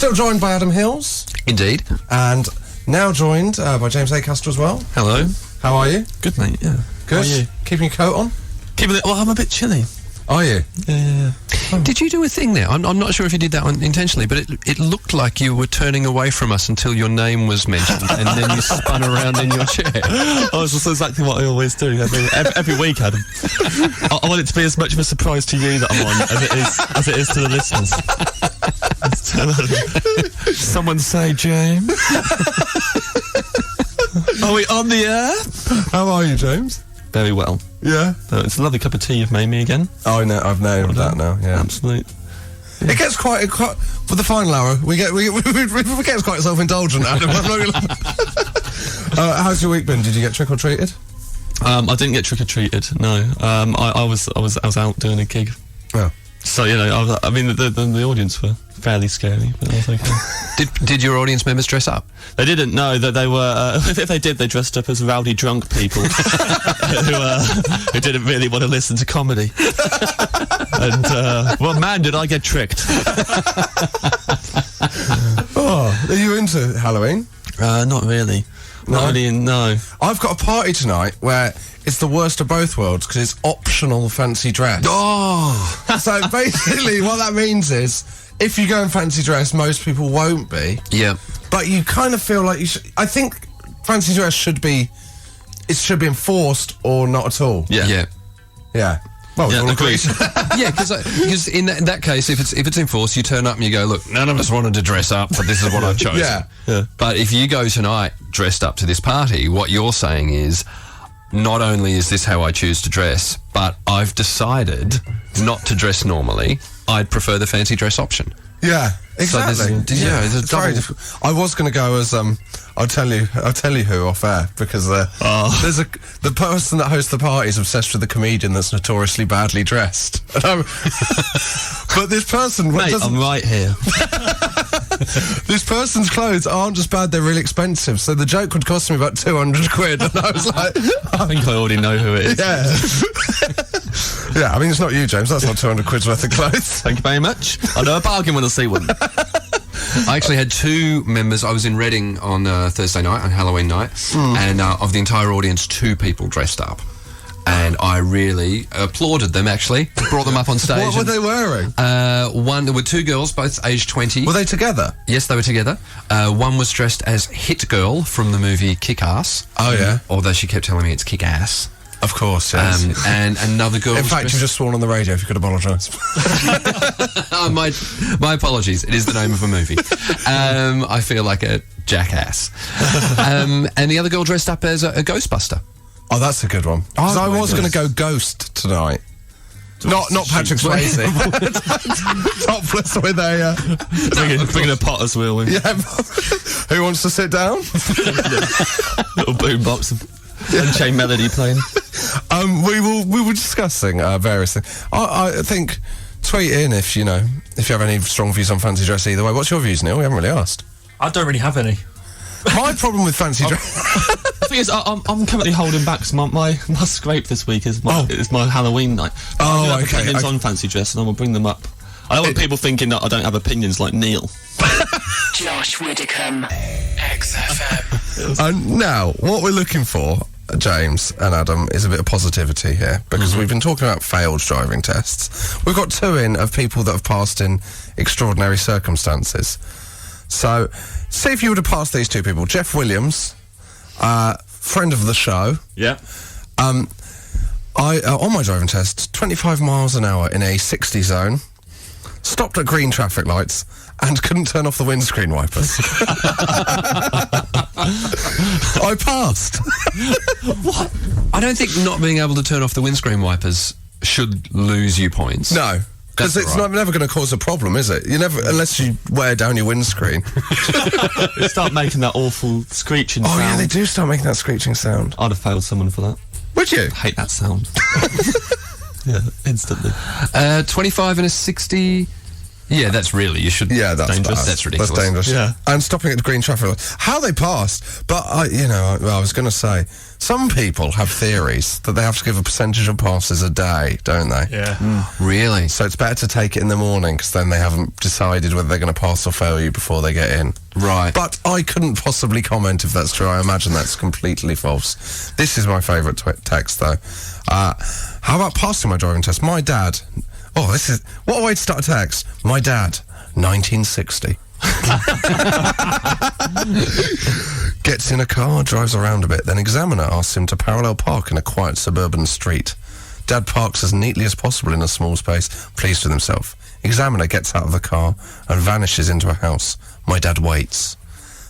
Still joined by Adam Hills. Indeed. And now joined by James Acaster as well. Hello. How are you? Good, mate, yeah. Good. How are you? Keeping your coat on? Keeping it... Well, I'm a bit chilly. Are you? Yeah. Did you do a thing there? I'm not sure if you did that one intentionally, but it looked like you were turning away from us until your name was mentioned, and then you spun around in your chair. Oh, it's exactly what I always do. Every week, Adam. I want it to be as much of a surprise to you that I'm on as it is to the listeners. Someone say, James. Are we on the air? How are you, James? Very well. Yeah. It's a lovely cup of tea you've made me again. Oh, no, I've nailed that now. Yeah, absolutely. It gets quite for the final hour. We get quite self-indulgent, Adam. How's your week been? Did you get trick or treated? I didn't get trick or treated. No. I was out doing a gig. Oh. So the audience were fairly scary, but that was okay. Did your audience members dress up? They didn't. No, they were. If they did, they dressed up as rowdy drunk people who didn't really want to listen to comedy. And well, man, did I get tricked? Oh, are you into Halloween? Not really. Not really. No. I've got a party tonight where it's the worst of both worlds because it's optional fancy dress. Oh! So basically what that means is if you go in fancy dress, most people won't be. Yeah. But you kind of feel like you should... I think fancy dress should be enforced or not at all. Yeah. Yeah. Yeah. Well, yeah, agreed. Yeah, because in that case, if it's enforced, you turn up and you go, look, none of us wanted to dress up, but this is what I've chosen. Yeah. But if you go tonight dressed up to this party, what you're saying is, not only is this how I choose to dress, but I've decided not to dress normally. I'd prefer the fancy dress option. Yeah, exactly. So it's a double... I was going to go as I'll tell you who off air because there's the person that hosts the party is obsessed with the comedian that's notoriously badly dressed. But this person, mate, I'm right here. This person's clothes aren't just bad; they're really expensive. So the joke would cost me about 200 quid, and I was like, I think I already know who it is. Yeah. Yeah, I mean, it's not you, James. That's not 200 quid's worth of clothes. Thank you very much. I know a bargain when I see one. I actually had two members. I was in Reading on Thursday night, on Halloween night, and of the entire audience, 2 people dressed up. And I really applauded them, actually. Brought them up on stage. What were they wearing? There were 2 girls, both aged 20. Were they together? Yes, they were together. One was dressed as Hit Girl from the movie Kick-Ass. Oh, yeah. Although she kept telling me it's Kick-Ass. Of course, yes. And another girl... In fact, you've just sworn on the radio, if you could apologise. My apologies. It is the name of a movie. I feel like a jackass. And the other girl dressed up as a Ghostbuster. Oh, that's a good one. Because I was going to go Ghost tonight. Not Patrick Swayze. Topless with a... bringing a potter's wheel in. Yeah. Who wants to sit down? Little boombox and chain melody playing. We were discussing various things. I think tweet in if you have any strong views on fancy dress either way. What's your views, Neil? We haven't really asked. I don't really have any. My problem with fancy dress... The thing is, I'm currently holding back. So my scrape this week is my Halloween night. Oh, I do have okay. opinions on fancy dress, and I will bring them up. I don't want people thinking that I don't have opinions like Neil. Josh Widdicombe, XFM. Now, what we're looking for, James and Adam, is a bit of positivity here, because we've been talking about failed driving tests. We've got 2 in of people that have passed in extraordinary circumstances. So, see if you would have passed these 2 people. Jeff Williams, friend of the show. Yeah. I on my driving test, 25 miles an hour in a 60 zone, stopped at green traffic lights, and couldn't turn off the windscreen wipers. I passed. What? I don't think not being able to turn off the windscreen wipers should lose you points. No. Because it's never going to cause a problem, is it? You never, unless you wear down your windscreen. They start making that awful screeching sound. Oh yeah, they do start making that screeching sound. I'd have failed someone for that. Would you? I hate that sound. Yeah, instantly. 25 and a 60 Yeah, that's really, you should... Yeah, that's dangerous. bad. That's ridiculous. That's dangerous. Yeah. And stopping at green traffic lights. How they passed, but I was going to say, some people have theories that they have to give a percentage of passes a day, don't they? Yeah. Really? So it's better to take it in the morning because then they haven't decided whether they're going to pass or fail you before they get in. Right. But I couldn't possibly comment if that's true. I imagine that's completely false. This is my favourite text, though. How about passing my driving test? My dad... Oh, this is... What a way to start a text. My dad, 1960. Gets in a car, drives around a bit, then examiner asks him to parallel park in a quiet suburban street. Dad parks as neatly as possible in a small space, pleased with himself. Examiner gets out of the car and vanishes into a house. My dad waits.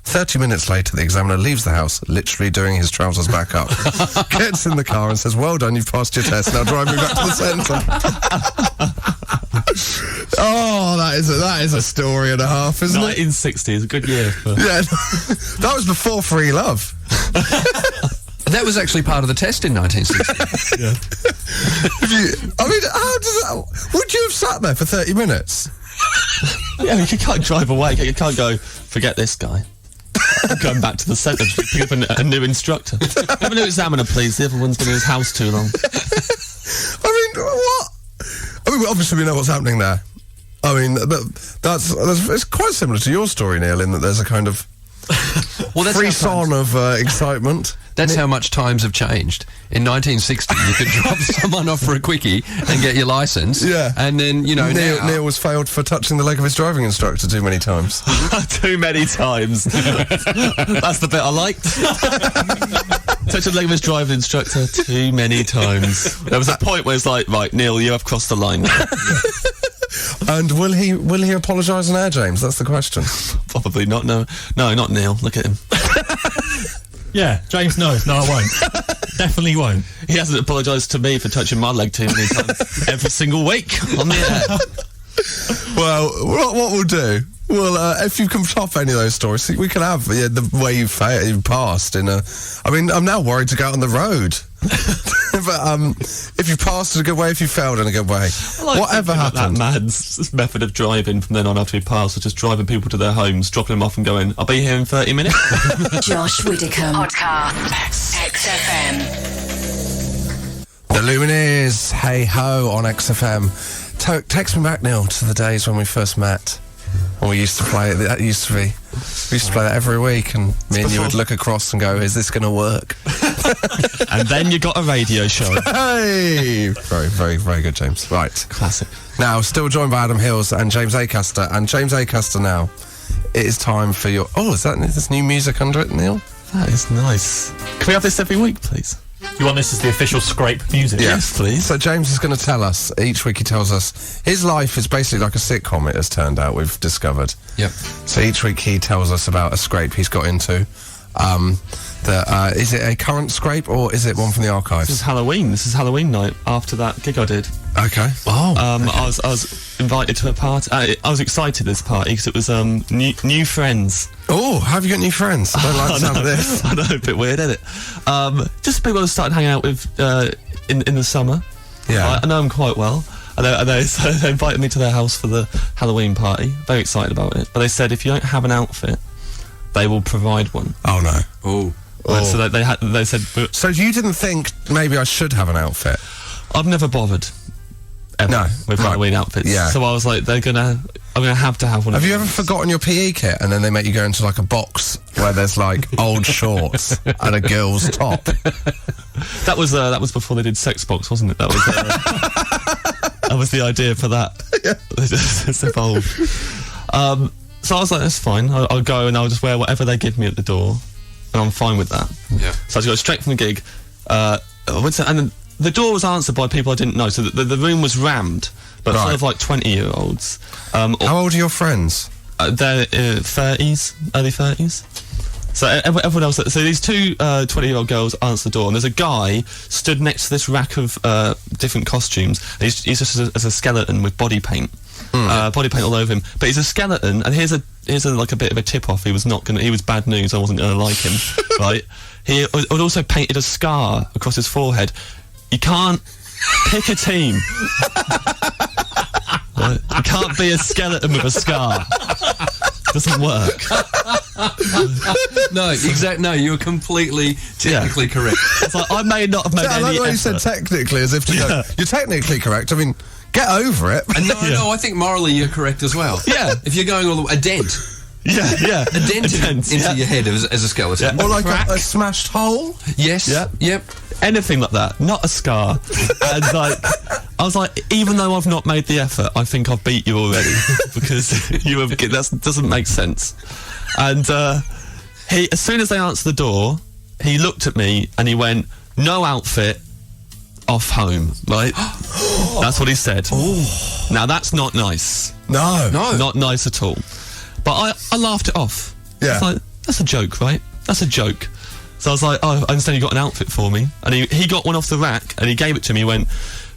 30 minutes later, the examiner leaves the house, literally doing his trousers back up. Gets in the car and says, "Well done, you've passed your test, now drive me back to the centre." Oh, that is a story and a half, isn't it? 1960 is a good year for... Yeah, that was before free love. That was actually part of the test in 1960. Yeah. How does that... Would you have sat there for 30 minutes? Yeah, you can't drive away. You can't go, forget this guy. I'm going back to the centre to pick up a new instructor. Have a new examiner, please. The other one's been in his house too long. What? Obviously we know what's happening there. That's it's quite similar to your story, Neil, in that there's a kind of frisson of excitement. That's how much times have changed. In 1960, you could drop someone off for a quickie and get your licence. Yeah. And then, now... Neil was failed for touching the leg of his driving instructor too many times. Too many times. That's the bit I liked. Touching the leg of his driving instructor too many times. There was a point where it's like, right, Neil, you have crossed the line. And will he apologise on air, James? That's the question. Probably not. No, not Neil. Look at him. Yeah, James knows. No, I won't. Definitely won't. He hasn't apologised to me for touching my leg too many times every single week on the air. Well, what we'll do, if you can top any of those stories, we can have the way you passed in a... I'm now worried to go out on the road. But if you passed in a good way, if you failed in a good way, whatever happened. That man's method of driving from then on after he passed was just driving people to their homes, dropping them off and going, I'll be here in 30 minutes. Josh Widdicombe. Podcast. XFM. The Lumineers, Hey Ho on XFM. Takes me back, Neil, to the days when we first met. When we used to play it. That used to be... We used to play that every week, and me and you would look across and go, is this going to work? And then you got a radio show. Hey! Very, very, very good, James. Right. Classic. Now, still joined by Adam Hills and James Acaster. And James Acaster now, it is time for your... Oh, is this new music under it, Neil? That is nice. Can we have this every week, please? You want this as the official scrape music? Yes, please. So James is going to tell us, each week he tells us, his life is basically like a sitcom, it has turned out, we've discovered. Yep. So each week he tells us about a scrape he's got into. Is it a current scrape or is it one from the archives? This is Halloween. This is Halloween night after that gig I did. Okay. Oh. I was invited to a party. I was excited this party because it was new friends. Oh, have you got new friends? I don't like the sound of this. I know, a bit weird, isn't it? Just people I started hanging out with in the summer. Yeah. I know them quite well. So they invited me to their house for the Halloween party. Very excited about it. But they said if you don't have an outfit, they will provide one. Oh no. Oh. So they said. So you didn't think maybe I should have an outfit? I've never bothered. Ever with Halloween outfits. Yeah. So I was like, I'm gonna have to have one. Have you ever forgotten your PE kit and then they make you go into like a box where there's like old shorts and a girl's top? That was before they did Sex Box, wasn't it? That was that was the idea for that. Yeah. It's evolved. So I was like, that's fine. I'll go and I'll just wear whatever they give me at the door, and I'm fine with that. Yeah. So I just got straight from the gig. And the door was answered by people I didn't know, so the room was rammed, but full of like 20-year-olds. How old are your friends? They're 30s, early 30s. So everyone else. So these two 20-year-old girls answer the door, and there's a guy stood next to this rack of different costumes. And he's just as a skeleton with body paint. Body paint all over him, but he's a skeleton. And here's a like a bit of a tip off. He was bad news. I wasn't going to like him, right? He had also painted a scar across his forehead. You can't pick a team. Right? You can't be a skeleton with a scar. Doesn't work. No, No, you're completely technically correct. It's like, I may not have made I any like the way you effort. said technically, as if to go, you're technically correct. I mean, get over it. And no, I think morally you're correct as well. Yeah. If you're going all the way, a dent. Yeah. A dent into your head as a skeleton. Yeah. Or like a smashed hole. Yes. Yeah. Yep. Anything like that, not a scar. And like, I was like, even though I've not made the effort, I think I've beat you already because that doesn't make sense. And he, as soon as they answered the door, he looked at me and he went, "No outfit, off home." Right? That's what he said. Now that's not nice. No. Not nice at all. But I laughed it off. Yeah. It's like, that's a joke, right? That's a joke. So I was like, oh, I understand you got an outfit for me. And he got one off the rack and he gave it to me. He went,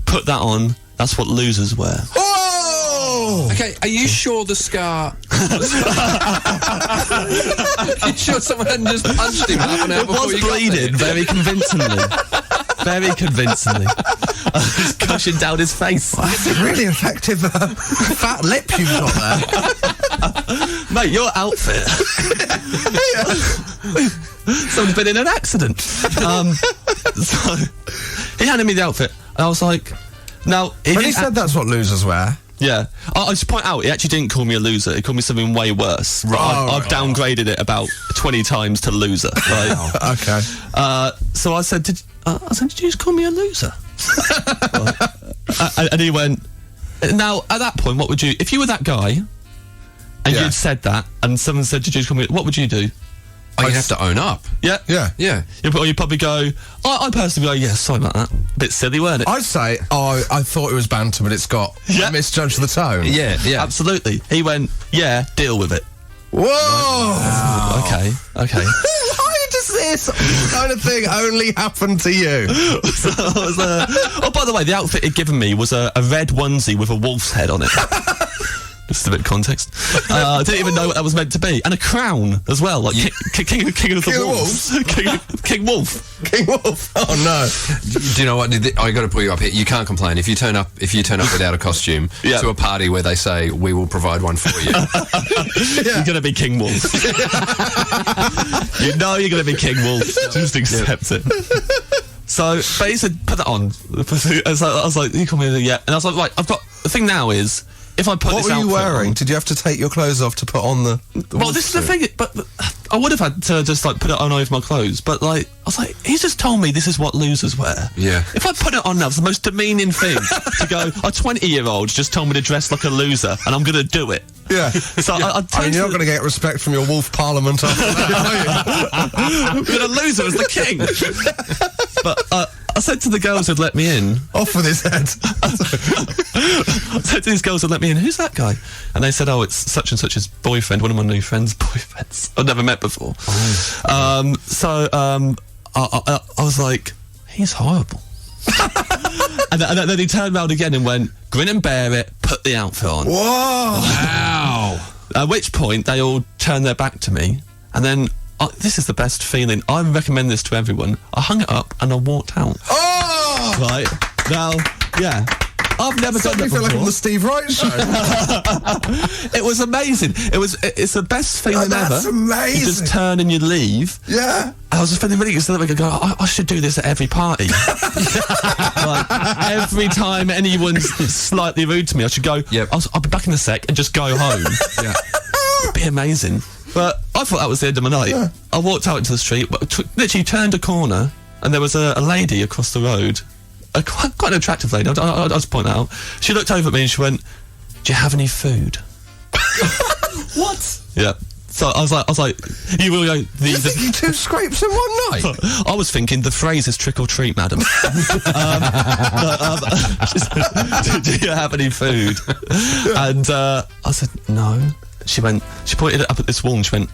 "Put that on. That's what losers wear." Oh! Okay, are you sure the scar... Are you sure someone hadn't just punched him half an hour It before was you got bleeding there? very convincingly. Very convincingly. I was gushing down his face. That's a really effective fat lip you've got there. Mate, your outfit. Someone's been in an accident. So he handed me the outfit and I was like, now... When he said that's what losers wear. Yeah. I just point out, he actually didn't call me a loser. He called me something way worse. I've downgraded it about 20 times to loser. Right? Okay. So I said, did you just call me a loser? And he went, now, at that point, what would you... If you were that guy, and you'd said that, and someone said, did you just call me... What would you do? Oh, you'd have to own up. Yeah? Yeah. Yeah. You'd probably go... I personally go, yeah, sorry about that. Bit silly, weren't it? I'd say, I thought it was banter, but it's got... Yeah. I misjudged the tone. Yeah, yeah. Absolutely. He went, yeah, deal with it. Whoa! Okay. Why does this kind of thing only happen to you? So I was, oh, by the way, the outfit he'd given me was a red onesie with a wolf's head on it. Just a bit of context. I didn't even know what that was meant to be. And a crown as well, like King of the Wolves. King Wolf. King Wolf. Oh no. Do you know what? I got to pull you up here. You can't complain if you turn up without a costume to a party where they say we will provide one for you. You're going to be King Wolf. You know you're going to be King Wolf. Just accept it. So, but he said, put that on. I was like, you call me, yeah. And I was like, right, the thing now is, if I put What this were you outfit wearing? on, Did you have to take your clothes off to put on the well, this is the thing, but I would have had to just like put it on over my clothes, but like, I was like, he's just told me this is what losers wear. Yeah. If I put it on now, it's the most demeaning thing to go, a 20-year-old just told me to dress like a loser, and I'm going to do it. Yeah. So I mean, you're not going to get respect from your wolf parliament after that, are you? I'm going to loser as the king. But I said to the girls who'd let me in, Off with his head. I said to these girls who'd let me in, who's that guy? And they said, oh, it's such and such's boyfriend, one of my new friend's boyfriends I've never met before. I was like, he's horrible. and then he turned around again and went, grin and bear it, put the outfit on. Whoa! Wow. At which point they all turned their back to me, and then this is the best feeling. I recommend this to everyone. I hung it up and I walked out. Oh! Right now, yeah. I've never done that I feel before. like on the Steve Wright show. It was amazing. It's the best feeling That's ever. amazing. You just turn and you leave. Yeah. I was just feeling really good. So that we could go, I should do this at every party. Like, every time anyone's slightly rude to me, I should go, Yep. I'll be back in a sec and just go home. Yeah. It'd be amazing. But I thought that was the end of my night. Yeah. I walked out into the street, literally turned a corner, and there was a lady across the road, quite an attractive lady, I'll just point that out. She looked over at me and she went, do you have any food? What? Yeah. So I was like, you will go. You think you 2 scrapes in one night? I was thinking the phrase is trick or treat, madam. Do you have any food? And I said no. She pointed up at this wall and she went,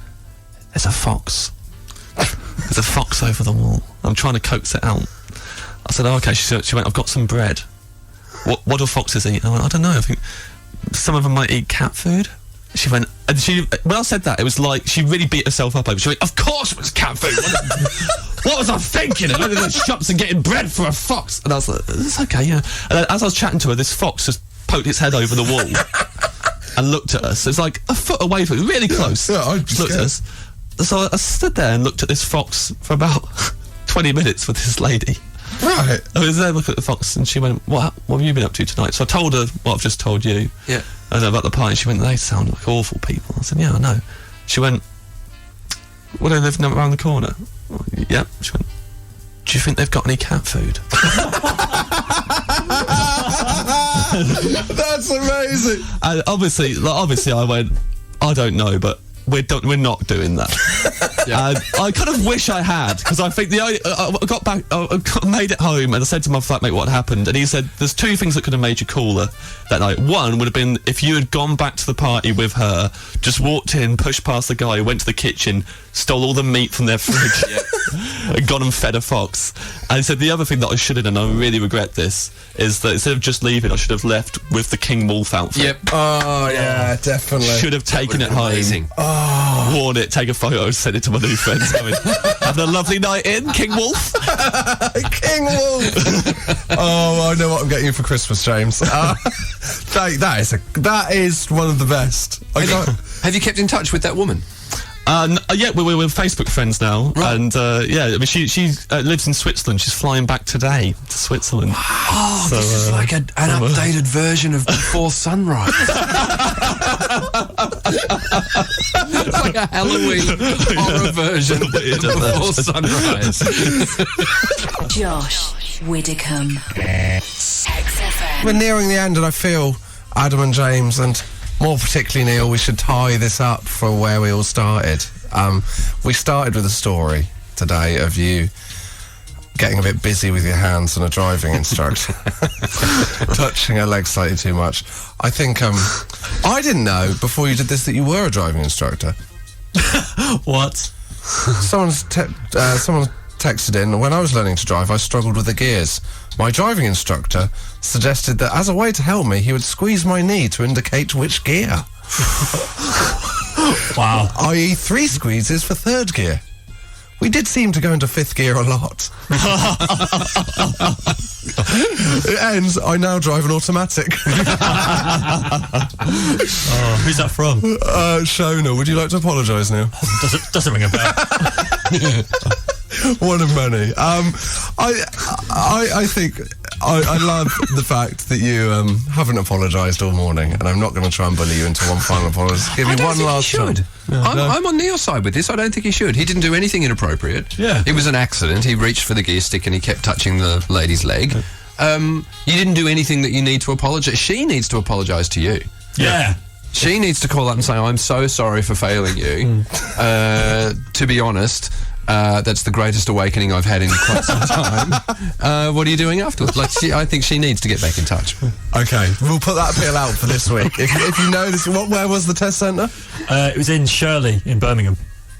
there's a fox. There's a fox over the wall. I'm trying to coax it out. I said, oh, okay. She went, I've got some bread. What do foxes eat? I went, I don't know. I think some of them might eat cat food. She went, and when I said that, it was like she really beat herself up over. She went, of course it was cat food. What was I thinking? Going to the shops and getting bread for a fox. And I was like, it's okay, yeah. And then as I was chatting to her, this fox just poked its head over the wall and looked at us. It was like a foot away from us, really close. Yeah, I'd be Looked at us. So I stood there and looked at this fox for about 20 minutes with this lady. Right. I was there looking at the fox, and she went, what have you been up to tonight? So I told her what I've just told you. Yeah. And about the party. She went, they sound like awful people. I said, yeah, I know. She went, well, they live around the corner. Yeah. She went, do you think they've got any cat food? That's amazing. And obviously I went, I don't know, but we're not doing that. And I kind of wish I had, because I think I got back, I made it home, and I said to my flatmate what happened, and he said there's two things that could have made you cooler that night. One would have been if you had gone back to the party with her, just walked in, pushed past the guy, went to the kitchen, stole all the meat from their fridge, and gone and fed a fox. And he said the other thing that I should have done, and I really regret this, is that instead of just leaving, I should have left with the King Wolf outfit. Yep. Oh, yeah, definitely. Should have taken it home. Amazing. Worn it, take a photo, send it to my new friends. Having a lovely night in, King Wolf. King Wolf. Oh, I know what I'm getting you for Christmas, James. That is one of the best. Have you kept in touch with that woman? Yeah, we're Facebook friends now, Right. and yeah, I mean, she lives in Switzerland. She's flying back today to Switzerland. Oh, So, this is like an updated version of Before Sunrise. It's like a Halloween horror version of Before Sunrise. Josh Widdicombe. XFM. We're nearing the end, and I feel Adam and James, and more particularly Neil, we should tie this up for where we all started. We started with a story today of you getting a bit busy with your hands on a driving instructor, touching her legs slightly too much. I think I didn't know before you did this that you were a driving instructor. What? Someone's texted in, when I was learning to drive, I struggled with the gears. My driving instructor suggested that as a way to help me, he would squeeze my knee to indicate which gear. Wow. I.e. 3 squeezes for 3rd gear. We did seem to go into 5th gear a lot. It ends, I now drive an automatic. Oh, who's that from? Shona, would you like to apologise now? Doesn't ring a bell. One of many. I think I love the fact that you haven't apologised all morning, and I'm not going to try and bully you into one final apology. Give I you don't one think last he should. time. I'm on Neil's side with this. I don't think he should. He didn't do anything inappropriate. Yeah. It was an accident. He reached for the gear stick and he kept touching the lady's leg. You didn't do anything that you need to apologise. She needs to apologise to you. Yeah. She needs to call up and say, I'm so sorry for failing you. To be honest, that's the greatest awakening I've had in quite some time. What are you doing afterwards? I think she needs to get back in touch. Okay, we'll put that appeal out for this week. If you know this, where was the test centre? It was in Shirley in Birmingham.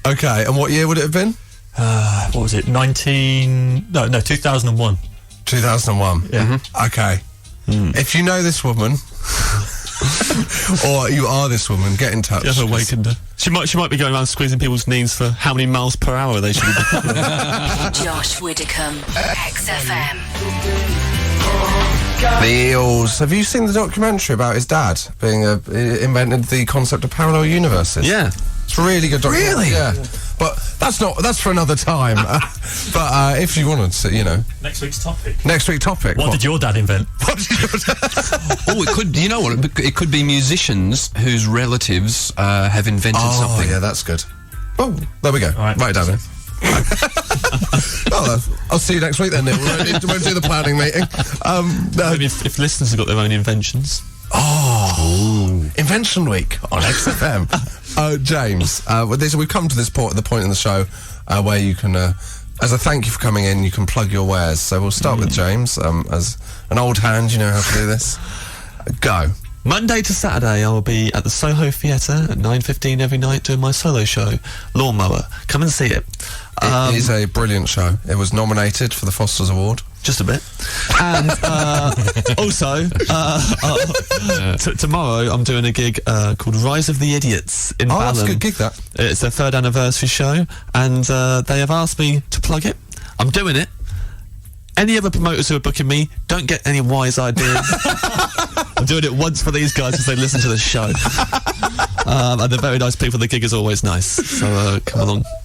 Okay, and what year would it have been? What was it? 2001. 2001. Yeah. Okay. If you know this woman, or you are this woman, get in touch. You have awakened her. She might be going around squeezing people's knees for how many miles per hour they should be doing. Josh Widdicombe. XFM. The Eels. Have you seen the documentary about his dad being invented the concept of parallel universes? Yeah. It's a really good documentary. Really? Yeah. But that's for another time. But if you wanted to, Next week's topic. next week's topic. What did your dad invent? What did your dad? Oh, it could. You know what? It could be musicians whose relatives have invented something. Oh, yeah, that's good. Oh, there we go. All right. Write it down there. Well, I'll see you next week then, Neil. We'll do the planning meeting. Maybe if listeners have got their own inventions. Invention Week on XFM. James, we've come to the point in the show where you can, as a thank you for coming in, you can plug your wares. So we'll start with James. As an old hand, you know how to do this. Go. Monday to Saturday, I'll be at the Soho Theatre at 9:15 every night doing my solo show, Lawnmower. Come and see it. It is a brilliant show. It was nominated for the Foster's Award. Just a bit. And also, tomorrow I'm doing a gig called Rise of the Idiots in Balham. That's a good gig, that. It's their 3rd anniversary show, and they have asked me to plug it. I'm doing it. Any other promoters who are booking me, don't get any wise ideas. I'm doing it once for these guys because they listen to the show. And they're very nice people. The gig is always nice. So come along.